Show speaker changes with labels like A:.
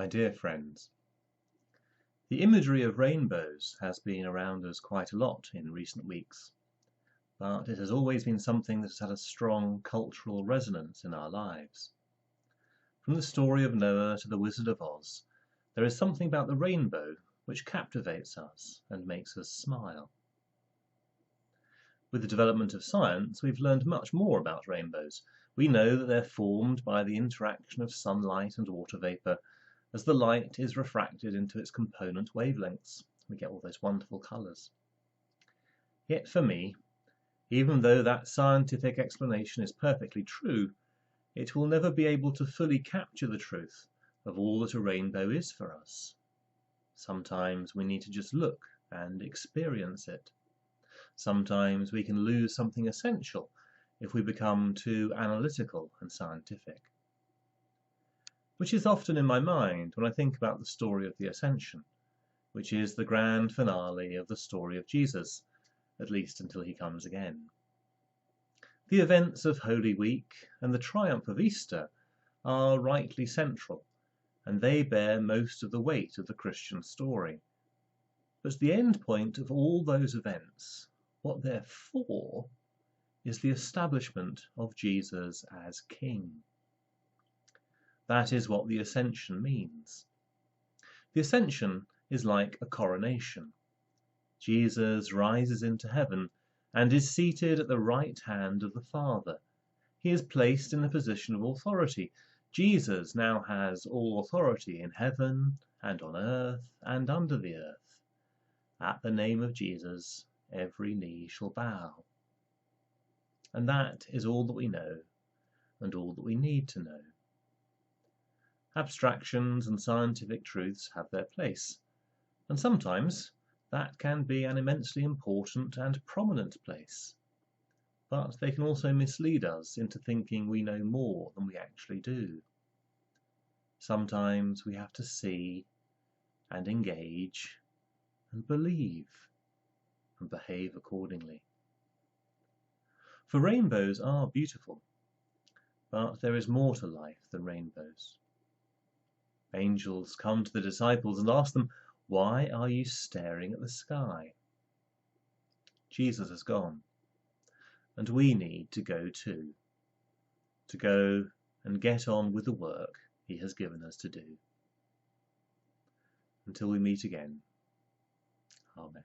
A: My dear friends, the imagery of rainbows has been around us quite a lot in recent weeks, but it has always been something that has had a strong cultural resonance in our lives. From the story of Noah to the Wizard of Oz, there is something about the rainbow which captivates us and makes us smile. With the development of science, we've learned much more about rainbows. We know that they're formed by the interaction of sunlight and water vapour as the light is refracted into its component wavelengths. We get all those wonderful colours. Yet for me, even though that scientific explanation is perfectly true, it will never be able to fully capture the truth of all that a rainbow is for us. Sometimes we need to just look and experience it. Sometimes we can lose something essential if we become too analytical and scientific. Which is often in my mind when I think about the story of the Ascension, which is the grand finale of the story of Jesus, at least until he comes again. The events of Holy Week and the triumph of Easter are rightly central, and they bear most of the weight of the Christian story. But the end point of all those events, what they're for, is the establishment of Jesus as King. That is what the Ascension means. The Ascension is like a coronation. Jesus rises into heaven and is seated at the right hand of the Father. He is placed in a position of authority. Jesus now has all authority in heaven and on earth and under the earth. At the name of Jesus, every knee shall bow. And that is all that we know and all that we need to know. Abstractions and scientific truths have their place, and sometimes that can be an immensely important and prominent place. But they can also mislead us into thinking we know more than we actually do. Sometimes we have to see and engage and believe and behave accordingly. For rainbows are beautiful, but there is more to life than rainbows. Angels come to the disciples and ask them, "Why are you staring at the sky?" Jesus has gone, and we need to go too, to go and get on with the work he has given us to do. Until we meet again, Amen.